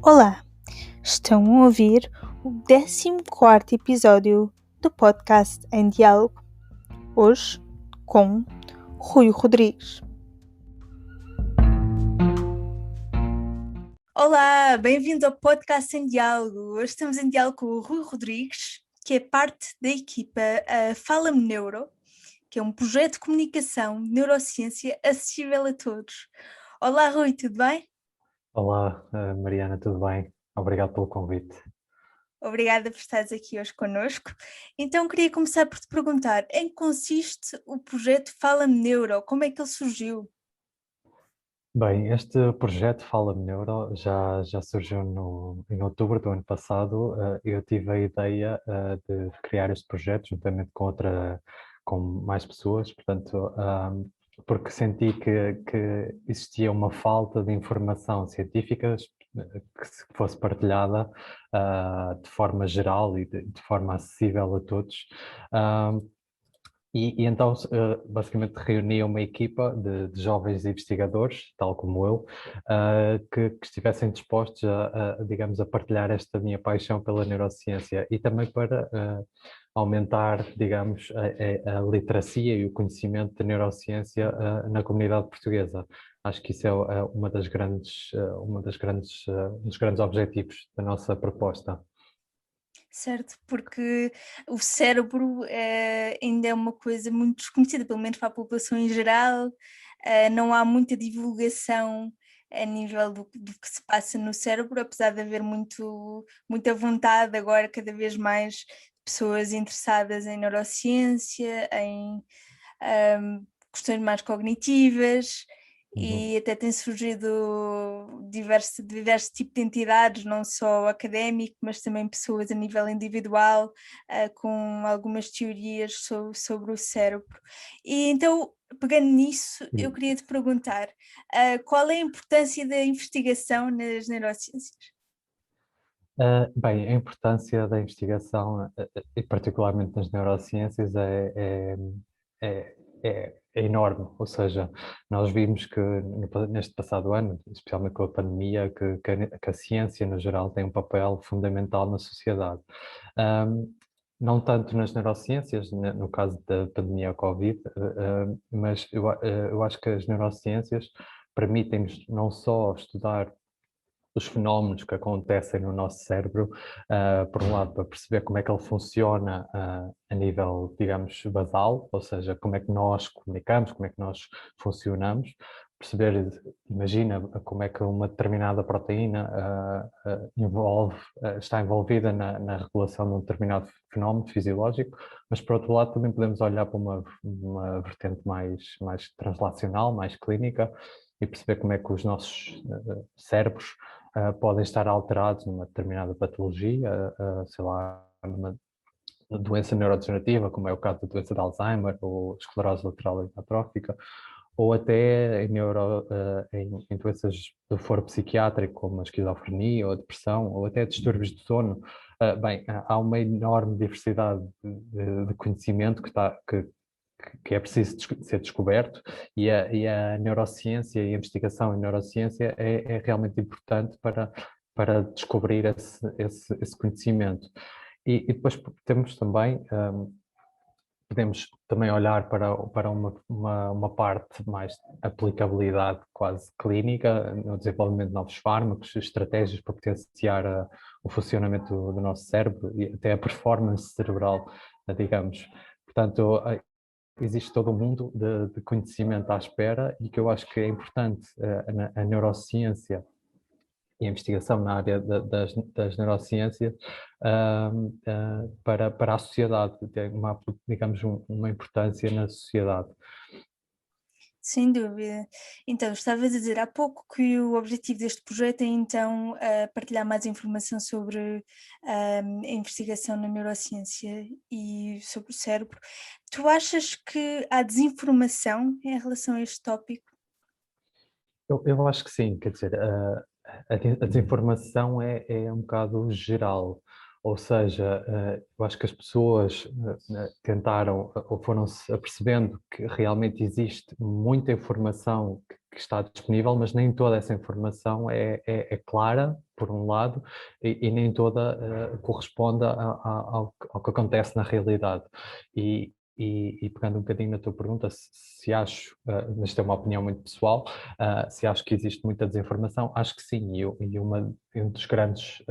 Olá, estão a ouvir o 14º episódio do podcast Em Diálogo, hoje com Rui Rodrigues. Olá, bem-vindo ao podcast Em Diálogo. Hoje estamos em diálogo com o Rui Rodrigues, que é parte da equipa Fala-me Neuro, que é um projeto de comunicação, neurociência acessível a todos. Olá, Rui, tudo bem? Olá, Mariana, tudo bem? Obrigado pelo convite. Obrigada por estares aqui hoje connosco. Então, queria começar por te perguntar, em que consiste o projeto Fala-me Neuro? Como é que ele surgiu? Bem, este projeto Fala-me Neuro já surgiu em outubro do ano passado. Eu tive a ideia de criar este projeto juntamente com mais pessoas, portanto, porque senti que existia uma falta de informação científica que fosse partilhada de forma geral e de forma acessível a todos. E então, basicamente, reuni uma equipa de jovens investigadores, tal como eu, que estivessem dispostos digamos, a partilhar esta minha paixão pela neurociência e também para aumentar, digamos, a literacia e o conhecimento da neurociência na comunidade portuguesa. Acho que isso é um dos grandes objetivos da nossa proposta. Certo, porque o cérebro ainda é uma coisa muito desconhecida, pelo menos para a população em geral, não há muita divulgação a nível do que se passa no cérebro, apesar de haver muita vontade agora, cada vez mais pessoas interessadas em neurociência, em questões mais cognitivas, Uhum. e até tem surgido diversos tipos de entidades, não só académico, mas também pessoas a nível individual, com algumas teorias sobre o cérebro. E então, pegando nisso, eu queria te perguntar, qual é a importância da investigação nas neurociências? Bem, a importância da investigação, e particularmente nas neurociências, é enorme. Ou seja, nós vimos que neste passado ano, especialmente com a pandemia, que a ciência, no geral, tem um papel fundamental na sociedade. Ahm, não tanto nas neurociências, no caso da pandemia Covid, mas eu acho que as neurociências permitem-nos não só estudar os fenómenos que acontecem no nosso cérebro, por um lado, para perceber como é que ele funciona a nível, digamos, basal, ou seja, como é que nós comunicamos, como é que nós funcionamos, perceber, imagina como é que uma determinada proteína está envolvida na regulação de um determinado fenómeno fisiológico, mas por outro lado também podemos olhar para uma vertente mais translacional, mais clínica, e perceber como é que os nossos cérebros podem estar alterados numa determinada patologia, sei lá, numa doença neurodegenerativa, como é o caso da doença de Alzheimer ou esclerose lateral amiotrófica, ou até em doenças do foro psiquiátrico, como a esquizofrenia ou a depressão, ou até distúrbios de sono. Bem, há uma enorme diversidade de conhecimento que é preciso ser descoberto, e a neurociência e a investigação em neurociência é realmente importante para descobrir esse conhecimento. E depois temos também, podemos também olhar para uma parte mais de aplicabilidade quase clínica, no desenvolvimento de novos fármacos, estratégias para potenciar o funcionamento do nosso cérebro e até a performance cerebral, digamos. Portanto, existe todo um mundo de conhecimento à espera, e que eu acho que é importante a neurociência e a investigação na área das neurociências para a sociedade, tem digamos, uma importância na sociedade. Sem dúvida. Então, estavas a dizer há pouco que o objetivo deste projeto é então partilhar mais informação sobre a investigação na neurociência e sobre o cérebro. Tu achas que há desinformação em relação a este tópico? Eu acho que sim, quer dizer, a desinformação é um bocado geral, ou seja, eu acho que as pessoas tentaram ou foram-se apercebendo que realmente existe muita informação que está disponível, mas nem toda essa informação é clara por um lado, e nem toda corresponde ao que acontece na realidade. E pegando um bocadinho na tua pergunta, se acho, mas isto é uma opinião muito pessoal, se acho que existe muita desinformação, acho que sim, um dos grandes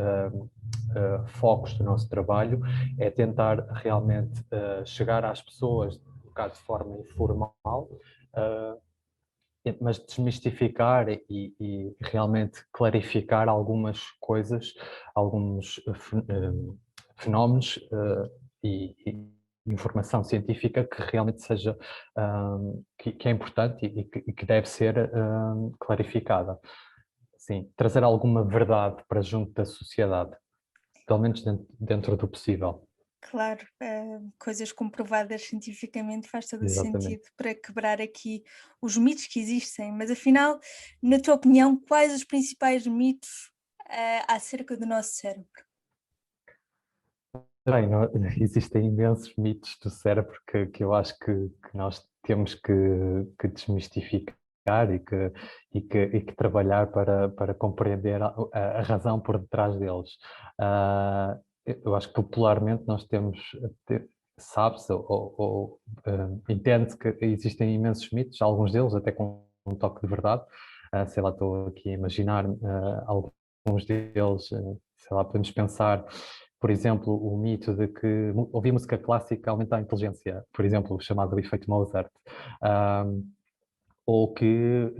focos do nosso trabalho é tentar realmente chegar às pessoas, um bocado de forma informal, mas desmistificar e realmente clarificar algumas coisas, alguns fenómenos e informação científica que realmente seja que é importante e que deve ser clarificada. Sim, trazer alguma verdade para junto da sociedade, pelo menos dentro do possível. Claro, coisas comprovadas cientificamente faz todo o Exatamente. sentido para quebrar aqui os mitos que existem. Mas afinal, na tua opinião, quais os principais mitos acerca do nosso cérebro? Bem, existem imensos mitos do cérebro que eu acho que nós temos que desmistificar e que trabalhar para compreender a razão por detrás deles. Eu acho que popularmente nós temos, sabe-se ou entende-se que existem imensos mitos, alguns deles até com um toque de verdade. Sei lá, estou aqui a imaginar alguns deles, sei lá, podemos pensar por exemplo, o mito de que ouvir música clássica aumenta a inteligência, por exemplo, o chamado efeito Mozart, ou que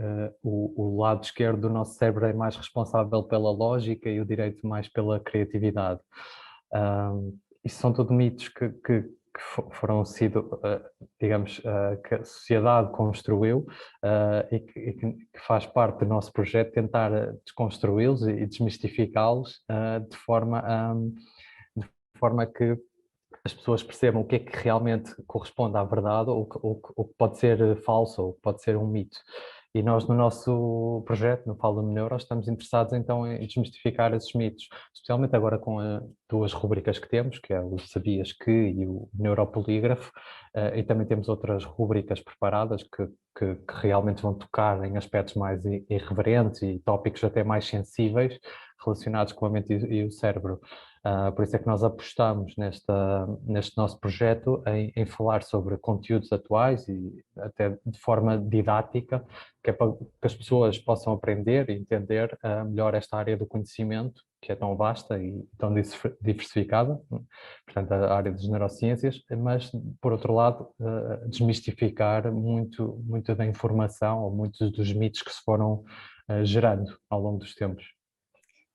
o lado esquerdo do nosso cérebro é mais responsável pela lógica e o direito mais pela criatividade. Isso são tudo mitos que foram sido, digamos, que a sociedade construiu e que faz parte do nosso projeto tentar desconstruí-los e desmistificá-los de forma que as pessoas percebam o que é que realmente corresponde à verdade ou que pode ser falso ou que pode ser um mito. E nós, no nosso projeto, no Fala-me Neuro, estamos interessados então em desmistificar esses mitos, especialmente agora com as duas rubricas que temos, que é o Sabias Que e o Neuropolígrafo, e também temos outras rubricas preparadas que realmente vão tocar em aspectos mais irreverentes e tópicos até mais sensíveis relacionados com a mente e o cérebro. Por isso é que nós apostamos neste nosso projeto em falar sobre conteúdos atuais e até de forma didática, que é para que as pessoas possam aprender e entender melhor esta área do conhecimento, que é tão vasta e tão diversificada, portanto, a área das neurociências, mas, por outro lado, desmistificar muito da informação ou muitos dos mitos que se foram gerando ao longo dos tempos.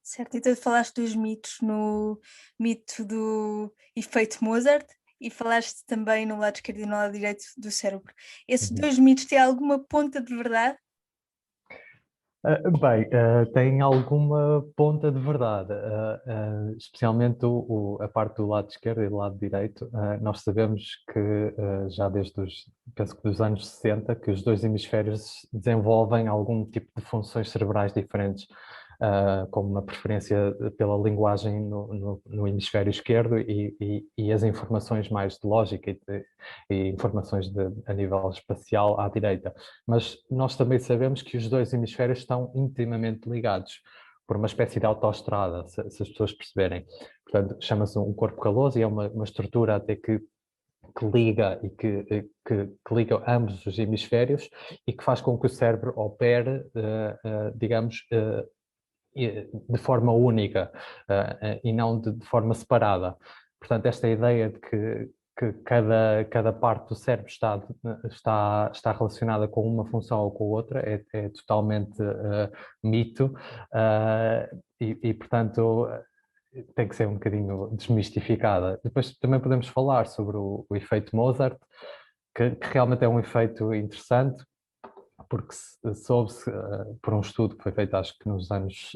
Certo, então falaste dos mitos no mito do efeito Mozart e falaste também no lado esquerdo e no lado direito do cérebro. Esses Uhum. dois mitos têm alguma ponta de verdade? Bem, tem alguma ponta de verdade, especialmente a parte do lado esquerdo e do lado direito. Nós sabemos que já desde penso que dos anos 60, que os dois hemisférios desenvolvem algum tipo de funções cerebrais diferentes, como uma preferência pela linguagem no hemisfério esquerdo e as informações mais de lógica e informações a nível espacial à direita. Mas nós também sabemos que os dois hemisférios estão intimamente ligados por uma espécie de autoestrada, se as pessoas perceberem. Portanto, chama-se um corpo caloso e é uma estrutura até que liga e que liga ambos os hemisférios e que faz com que o cérebro opere, digamos, de forma única e não de forma separada. Portanto, esta ideia de que cada parte do cérebro está relacionada com uma função ou com outra é totalmente mito portanto, tem que ser um bocadinho desmistificada. Depois também podemos falar sobre o efeito Mozart, que realmente é um efeito interessante, porque soube-se por um estudo que foi feito acho que nos anos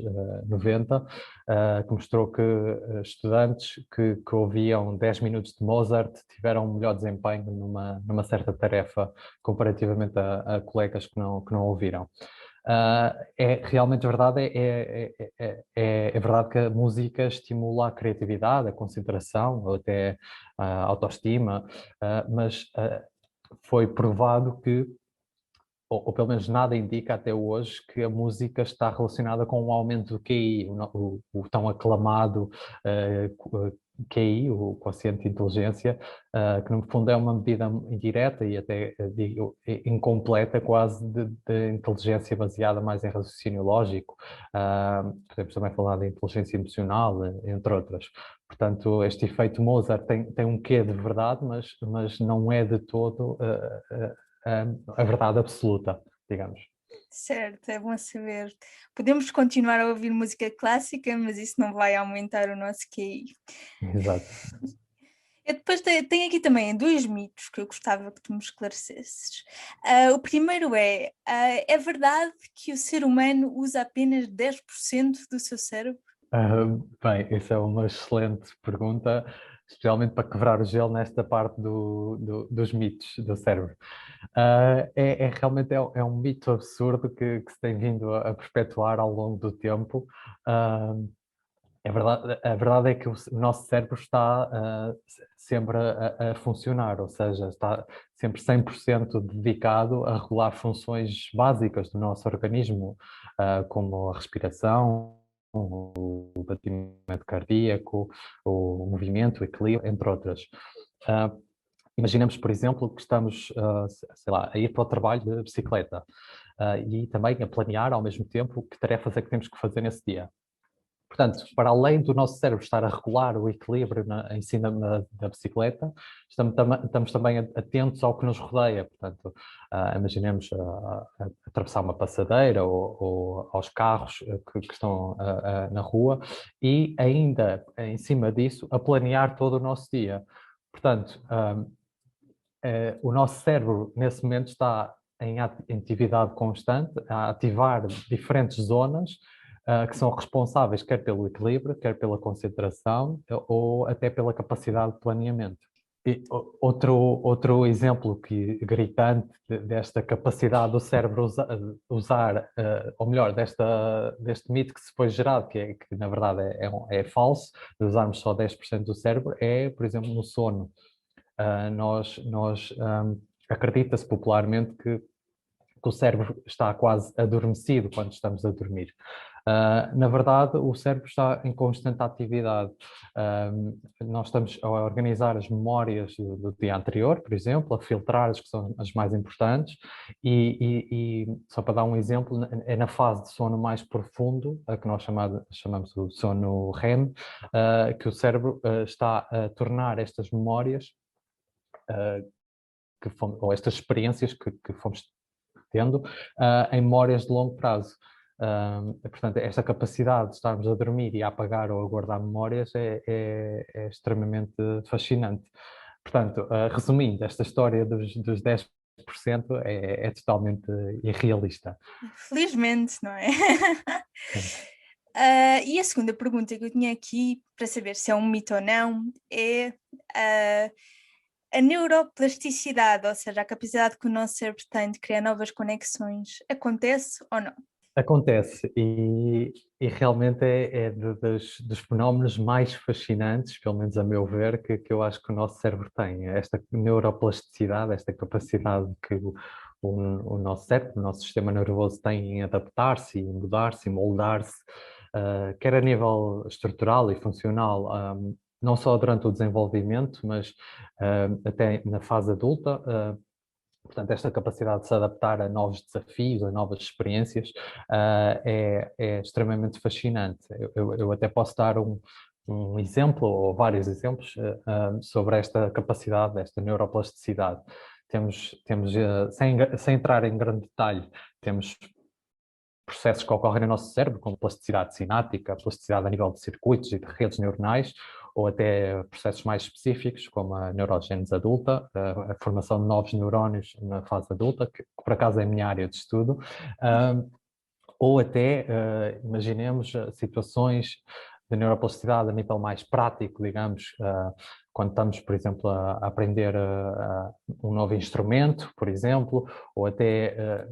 90, que mostrou que estudantes que ouviam 10 minutos de Mozart tiveram um melhor desempenho numa certa tarefa comparativamente a colegas que não ouviram. É realmente verdade, é verdade que a música estimula a criatividade, a concentração, ou até a autoestima, mas foi provado que ou pelo menos nada indica até hoje, que a música está relacionada com um aumento do QI, o tão aclamado QI, o quociente de inteligência, que no fundo é uma medida indireta e até, digo, incompleta quase de inteligência baseada mais em raciocínio lógico. Podemos também falar de inteligência emocional, entre outras. Portanto, este efeito Mozart tem um quê de verdade, mas não é de todo a verdade absoluta, digamos. Certo, é bom saber. Podemos continuar a ouvir música clássica, mas isso não vai aumentar o nosso QI. Exato. Eu depois tenho aqui também dois mitos que eu gostava que tu me esclarecesses. O primeiro é verdade que o ser humano usa apenas 10% do seu cérebro? Bem, isso é uma excelente pergunta, especialmente para quebrar o gelo nesta parte dos mitos do cérebro. Realmente um mito absurdo que se tem vindo a perpetuar ao longo do tempo. A verdade é que o nosso cérebro está sempre a funcionar, ou seja, está sempre 100% dedicado a regular funções básicas do nosso organismo, como a respiração, o batimento cardíaco, o movimento, o equilíbrio, entre outras. Imaginemos, por exemplo, que estamos, sei lá, a ir para o trabalho de bicicleta e também a planear ao mesmo tempo que tarefas é que temos que fazer nesse dia. Portanto, para além do nosso cérebro estar a regular o equilíbrio em cima da bicicleta, estamos também atentos ao que nos rodeia. Portanto, imaginemos atravessar uma passadeira ou aos carros que estão na rua e ainda em cima disso a planear todo o nosso dia. Portanto, o nosso cérebro nesse momento está em atividade constante, a ativar diferentes zonas que são responsáveis quer pelo equilíbrio, quer pela concentração ou até pela capacidade de planeamento. E outro exemplo gritante desta capacidade do cérebro usar, ou melhor, deste mito que se foi gerado, que na verdade é falso, de usarmos só 10% do cérebro, é, por exemplo, no sono. Acredita-se popularmente que o cérebro está quase adormecido quando estamos a dormir. Na verdade, o cérebro está em constante atividade. Nós estamos a organizar as memórias do dia anterior, por exemplo, a filtrar as que são as mais importantes, e só para dar um exemplo, é na fase de sono mais profundo, a que nós chamamos o sono REM, que o cérebro está a tornar estas memórias ou estas experiências que fomos tendo em memórias de longo prazo. Portanto, esta capacidade de estarmos a dormir e a apagar ou a guardar memórias é extremamente fascinante. Portanto, resumindo, esta história dos 10% é totalmente irrealista. Felizmente, não é? E a segunda pergunta que eu tinha aqui, para saber se é um mito ou não, é a neuroplasticidade, ou seja, a capacidade que o nosso cérebro tem de criar novas conexões, acontece ou não? Acontece e realmente dos fenómenos mais fascinantes, pelo menos a meu ver, que eu acho que o nosso cérebro tem. Esta neuroplasticidade, esta capacidade que o nosso cérebro, o nosso sistema nervoso tem em adaptar-se, em mudar-se, em moldar-se, quer a nível estrutural e funcional, não só durante o desenvolvimento, mas até na fase adulta. Portanto, esta capacidade de se adaptar a novos desafios, a novas experiências, é extremamente fascinante. Eu até posso dar um exemplo, ou vários exemplos, sobre esta capacidade, esta neuroplasticidade. Sem entrar em grande detalhe, temos processos que ocorrem no nosso cérebro, como plasticidade sináptica, plasticidade a nível de circuitos e de redes neuronais, ou até processos mais específicos, como a neurogênese adulta, a formação de novos neurónios na fase adulta, que por acaso é a minha área de estudo, ou até, imaginemos, situações de neuroplasticidade a nível mais prático, digamos, quando estamos, por exemplo, a aprender um novo instrumento, por exemplo, ou até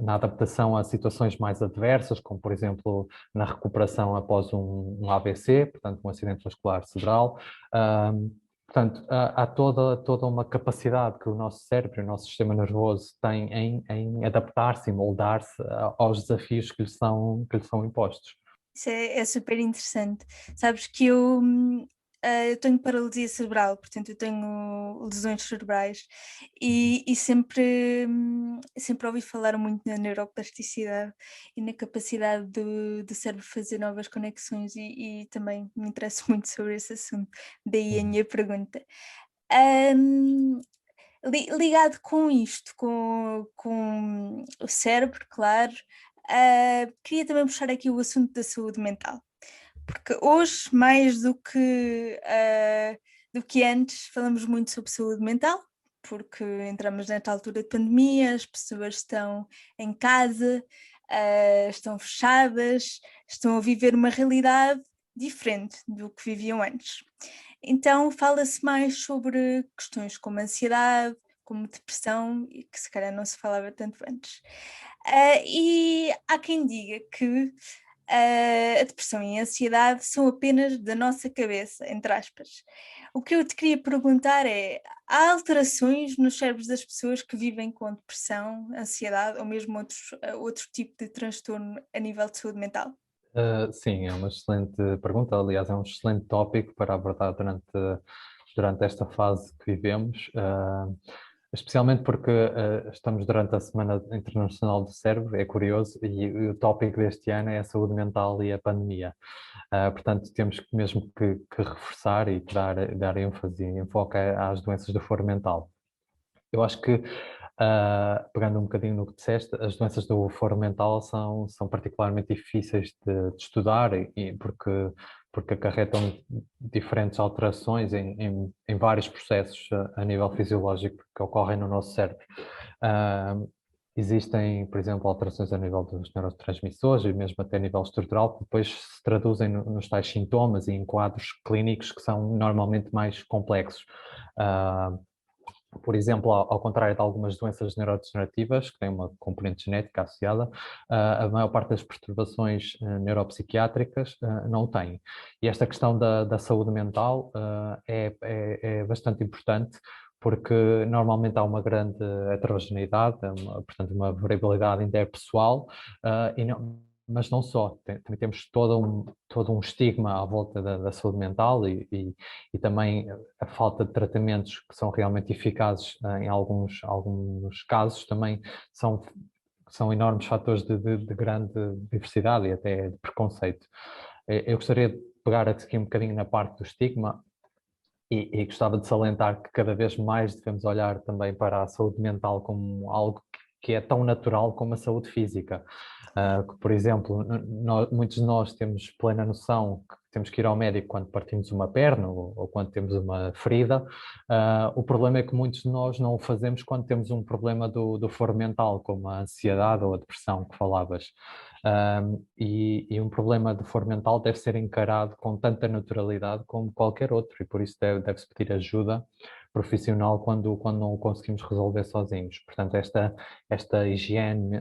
na adaptação a situações mais adversas, como, por exemplo, na recuperação após um AVC, portanto, um acidente vascular cerebral, Portanto, há toda uma capacidade que o nosso cérebro, o nosso sistema nervoso tem em adaptar-se e moldar-se aos desafios que lhe são impostos. Isso é super interessante. Sabes que eu tenho paralisia cerebral, portanto eu tenho lesões cerebrais e sempre ouvi falar muito na neuroplasticidade e na capacidade do cérebro fazer novas conexões e também me interesso muito sobre esse assunto, daí a Uhum. minha pergunta. Ahm, Ligado com isto, com o cérebro, claro, queria também puxar aqui o assunto da saúde mental, porque hoje, mais do que antes, falamos muito sobre saúde mental, porque entramos nesta altura de pandemia, as pessoas estão em casa, estão fechadas, estão a viver uma realidade diferente do que viviam antes. Então fala-se mais sobre questões como ansiedade, como depressão, e que se calhar não se falava tanto antes. E há quem diga que a depressão e a ansiedade são apenas da nossa cabeça, entre aspas. O que eu te queria perguntar é: há alterações nos cérebros das pessoas que vivem com depressão, ansiedade ou mesmo outro tipo de transtorno a nível de saúde mental? Sim, é uma excelente pergunta. Aliás, é um excelente tópico para abordar durante esta fase que vivemos, especialmente porque estamos durante a Semana Internacional do Cérebro, é curioso, e o tópico deste ano é a saúde mental e a pandemia. Portanto, temos mesmo que reforçar e dar ênfase e enfoque às doenças do foro mental. Eu acho que, pegando um bocadinho no que disseste, as doenças do foro mental são particularmente difíceis de estudar porque acarretam diferentes alterações em vários processos a nível fisiológico que ocorrem no nosso cérebro. Ah, Existem, por exemplo, alterações a nível dos neurotransmissores e mesmo até a nível estrutural, que depois se traduzem nos tais sintomas e em quadros clínicos que são normalmente mais complexos. Ah, por exemplo, ao contrário de algumas doenças neurodegenerativas, que têm uma componente genética associada, a maior parte das perturbações neuropsiquiátricas não tem. E esta questão da saúde mental é bastante importante, porque normalmente há uma grande heterogeneidade, portanto, uma variabilidade interpessoal, e não, mas não só, também temos todo um estigma à volta da saúde mental e também a falta de tratamentos que são realmente eficazes em alguns casos também são, são enormes fatores de grande diversidade e até de preconceito. Eu gostaria de pegar aqui um bocadinho na parte do estigma e gostava de salientar que cada vez mais devemos olhar também para a saúde mental como algo que é tão natural como a saúde física. Que, por exemplo, muitos de nós temos plena noção que temos que ir ao médico quando partimos uma perna ou quando temos uma ferida. O problema é que muitos de nós não o fazemos quando temos um problema do foro mental, como a ansiedade ou a depressão que falavas. E um problema de foro mental deve ser encarado com tanta naturalidade como qualquer outro, e por isso deve-se pedir ajuda profissional quando não o conseguimos resolver sozinhos. Portanto, esta higiene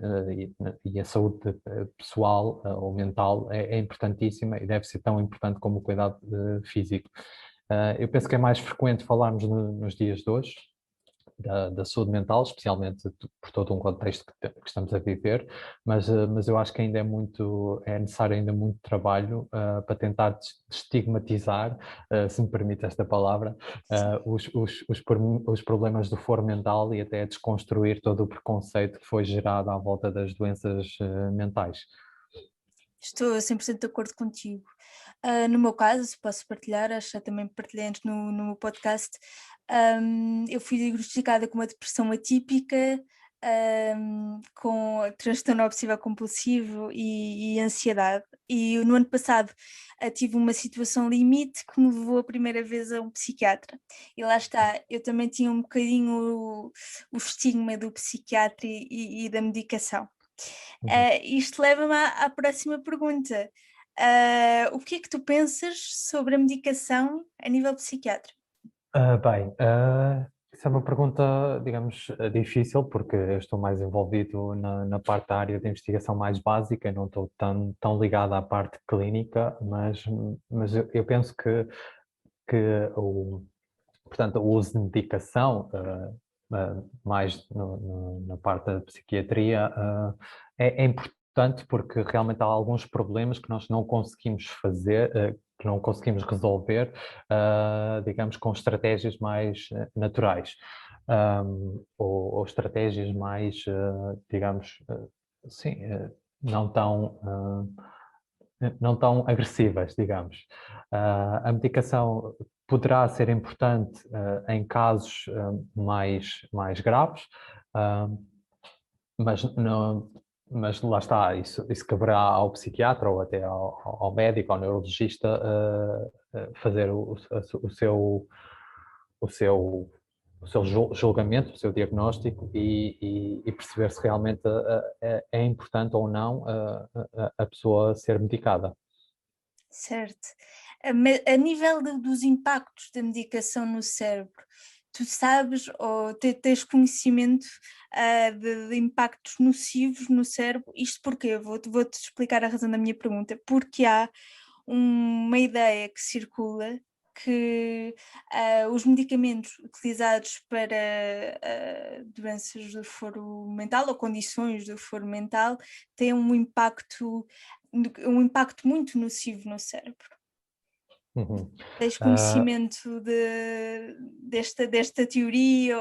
e a saúde pessoal ou mental é importantíssima e deve ser tão importante como o cuidado físico. Eu penso que é mais frequente falarmos nos dias de hoje da saúde mental, especialmente por todo um contexto que estamos a viver, mas eu acho que ainda é necessário ainda muito trabalho para tentar destigmatizar, se me permite esta palavra, os problemas do foro mental e até desconstruir todo o preconceito que foi gerado à volta das doenças mentais. Estou 100% de acordo contigo. No meu caso, se posso partilhar, acho que já também partilhei antes no meu podcast, eu fui diagnosticada com uma depressão atípica, com transtorno obsessivo compulsivo e ansiedade. E no ano passado tive uma situação limite que me levou a primeira vez a um psiquiatra. E lá está, eu também tinha um bocadinho o estigma do psiquiatra e da medicação. Uhum. Isto leva-me à próxima pergunta. O que é que tu pensas sobre a medicação a nível psiquiátrico? Bem, isso é uma pergunta, digamos, difícil, porque eu estou mais envolvido na parte da área de investigação mais básica, não estou tão ligado à parte clínica, mas eu penso que portanto, o uso de medicação, mais na parte da psiquiatria, é importante porque realmente há alguns problemas que nós não conseguimos fazer, que não conseguimos resolver, digamos, com estratégias mais naturais, ou estratégias mais, digamos, sim, não tão agressivas, digamos. A medicação poderá ser importante em casos mais graves, mas, não, mas lá está, isso caberá ao psiquiatra ou até ao médico, ao neurologista, fazer o seu, o seu julgamento, o seu diagnóstico e perceber se realmente é importante ou não a pessoa ser medicada. Certo. A nível dos impactos da medicação no cérebro, tu sabes ou tens conhecimento de impactos nocivos no cérebro? Isto porquê? Vou-te explicar a razão da minha pergunta. Porque há uma ideia que circula que os medicamentos utilizados para doenças do foro mental ou condições do foro mental têm um impacto muito nocivo no cérebro. Uhum. Tens conhecimento desta teoria?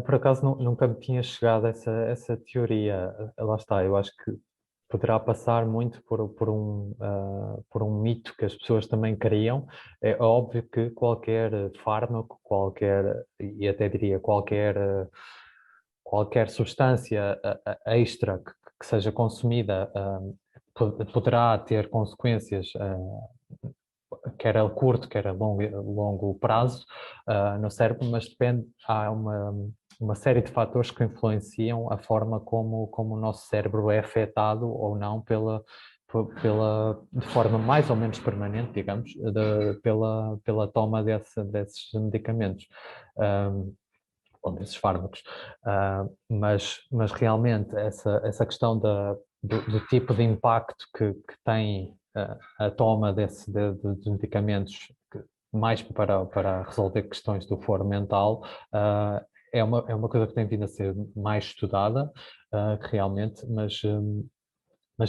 Por acaso nunca me tinha chegado a essa teoria. Lá está, eu acho que poderá passar muito por um mito que as pessoas também criam. É óbvio que qualquer fármaco, e até diria qualquer substância extra que seja consumida, poderá ter consequências, quer a curto, quer a longo prazo, no cérebro, mas há uma série de fatores que influenciam a forma como o nosso cérebro é afetado ou não de forma mais ou menos permanente, digamos, pela toma desses medicamentos. Ou desses fármacos. Mas realmente essa questão do tipo de impacto que tem a toma de medicamentos mais para resolver questões do foro mental, é uma coisa que tem vindo a ser mais estudada, realmente, mas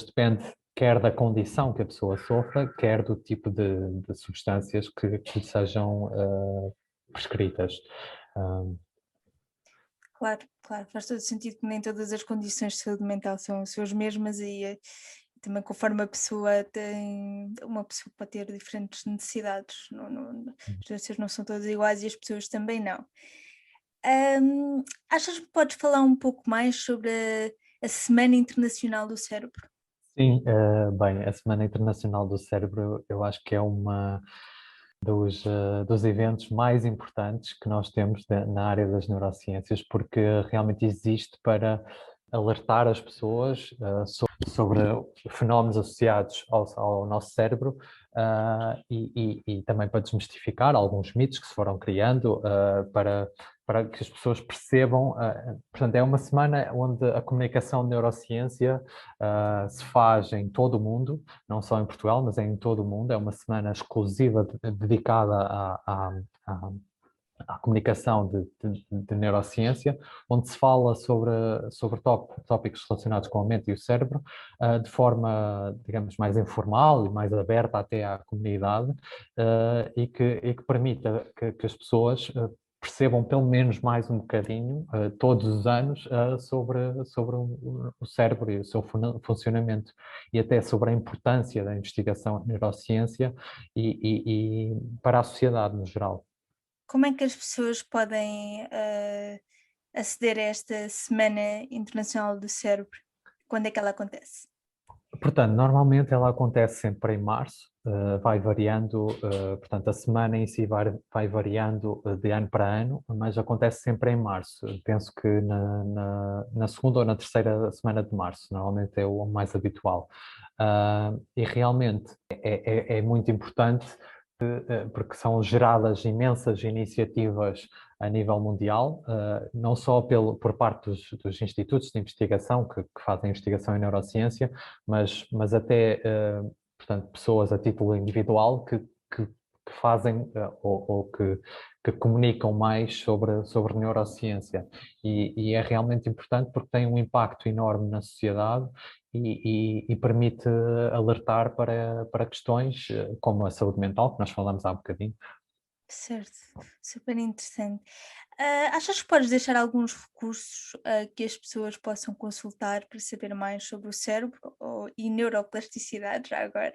depende quer da condição que a pessoa sofra, quer do tipo de substâncias que sejam prescritas. Claro, claro, faz todo sentido que nem todas as condições de saúde mental são as mesmas e também conforme a pessoa tem, uma pessoa pode ter diferentes necessidades, as doenças não são todas iguais e as pessoas também não. Achas que podes falar um pouco mais sobre a Semana Internacional do Cérebro? Sim, bem, a Semana Internacional do Cérebro eu acho que é uma dos eventos mais importantes que nós temos na área das neurociências, porque realmente existe para alertar as pessoas sobre fenómenos associados ao nosso cérebro, e também para desmistificar alguns mitos que se foram criando, para que as pessoas percebam. Portanto, é uma semana onde a comunicação de neurociência se faz em todo o mundo, não só em Portugal, mas em todo o mundo. É uma semana exclusiva dedicada à comunicação de neurociência, onde se fala sobre tópicos relacionados com a mente e o cérebro, de forma, digamos, mais informal e mais aberta até à comunidade, e que permita que as pessoas percebam pelo menos mais um bocadinho, todos os anos, sobre o cérebro e o seu funcionamento, e até sobre a importância da investigação em neurociência e para a sociedade no geral. Como é que as pessoas podem aceder a esta Semana Internacional do Cérebro? Quando é que ela acontece? Portanto, normalmente ela acontece sempre em março, vai variando, portanto, a semana em si vai variando de ano para ano, mas acontece sempre em março. Penso que na segunda ou na terceira semana de março, normalmente é o mais habitual. E realmente é muito importante, porque são geradas imensas iniciativas a nível mundial, não só por parte dos institutos de investigação que fazem investigação em neurociência, mas até, portanto, pessoas a título individual que fazem ou que comunicam mais sobre neurociência. E é realmente importante porque tem um impacto enorme na sociedade e permite alertar para questões como a saúde mental, que nós falamos há bocadinho. Certo, super interessante. Achas que podes deixar alguns recursos que as pessoas possam consultar para saber mais sobre o cérebro e neuroplasticidade já agora?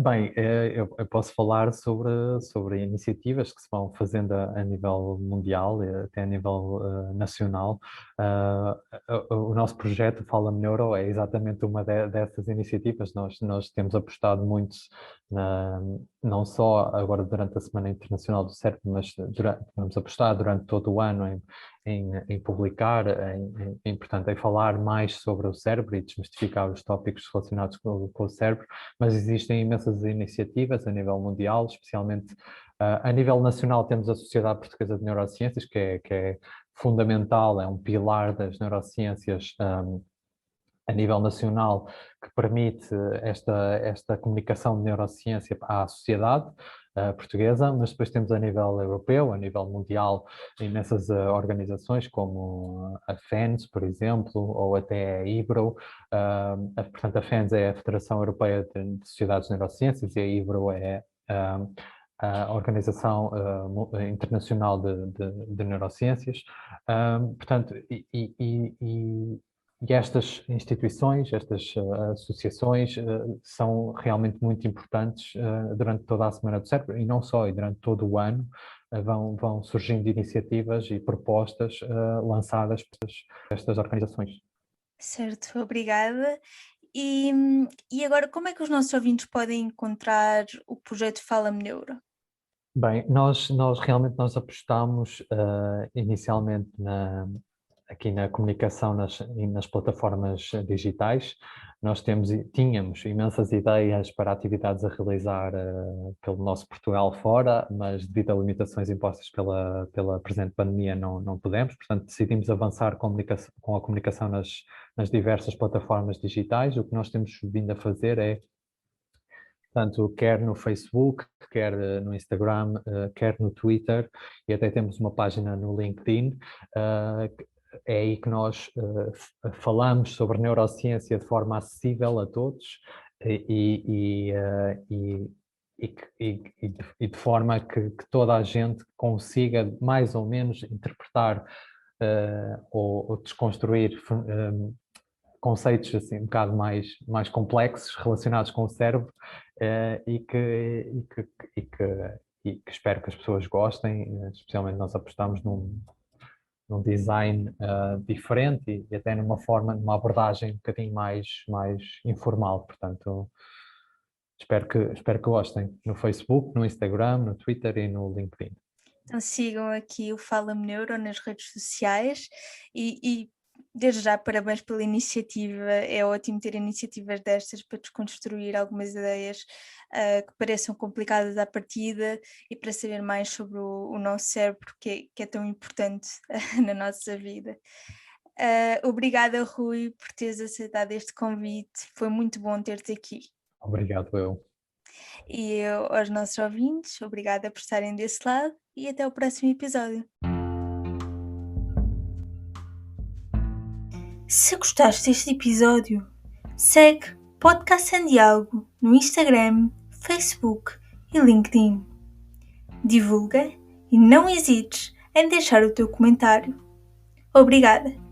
Bem, eu posso falar sobre iniciativas que se vão fazendo a nível mundial, até a nível nacional. Ah, o nosso projeto Fala Neuro é exatamente uma dessas iniciativas. Nós temos apostado muito, na, não só agora durante a Semana Internacional do Cérebro, mas vamos apostar durante todo o ano em publicar, portanto, em falar mais sobre o cérebro e desmistificar os tópicos relacionados com o cérebro, mas existem imensas iniciativas a nível mundial, especialmente a nível nacional temos a Sociedade Portuguesa de Neurociências, que é fundamental, é um pilar das neurociências a nível nacional, que permite esta comunicação de neurociência à sociedade portuguesa, mas depois temos a nível europeu, a nível mundial, imensas organizações como a FENS, por exemplo, ou até a IBRO. Portanto, a FENS é a Federação Europeia de Sociedades de Neurociências e a IBRO é a Organização Internacional de Neurociências. Portanto, e estas instituições, estas associações são realmente muito importantes durante toda a Semana do Cérebro e não só, e durante todo o ano vão surgindo iniciativas e propostas lançadas por estas organizações. Certo, obrigada. E, e agora, como é que os nossos ouvintes podem encontrar o projeto Fala-me Neuro? Bem, nós realmente nós apostamos inicialmente aqui na comunicação e nas plataformas digitais. Nós tínhamos imensas ideias para atividades a realizar pelo nosso Portugal fora, mas devido a limitações impostas pela presente pandemia não pudemos, portanto decidimos avançar com a comunicação nas diversas plataformas digitais. O que nós temos vindo a fazer é, tanto quer no Facebook, quer no Instagram, quer no Twitter, e até temos uma página no LinkedIn. É aí que nós falamos sobre neurociência de forma acessível a todos e de forma que toda a gente consiga mais ou menos interpretar ou desconstruir conceitos assim um bocado mais complexos relacionados com o cérebro eh, e, que, e, que, e, que, e que espero que as pessoas gostem, especialmente nós apostamos num design diferente e até numa abordagem um bocadinho mais informal, portanto espero que gostem no Facebook, no Instagram, no Twitter e no LinkedIn. Então sigam aqui o Fala-me Neuro nas redes sociais e desde já parabéns pela iniciativa. É ótimo ter iniciativas destas para desconstruir algumas ideias que pareçam complicadas à partida e para saber mais sobre o nosso cérebro que é tão importante na nossa vida. Obrigada, Rui, por teres aceitado este convite. Foi muito bom ter-te aqui. Obrigado, eu. E aos nossos ouvintes, obrigada por estarem desse lado e até o próximo episódio. Se gostaste deste episódio, segue Podcast Sem Diálogo no Instagram, Facebook e LinkedIn. Divulga e não hesites em deixar o teu comentário. Obrigada!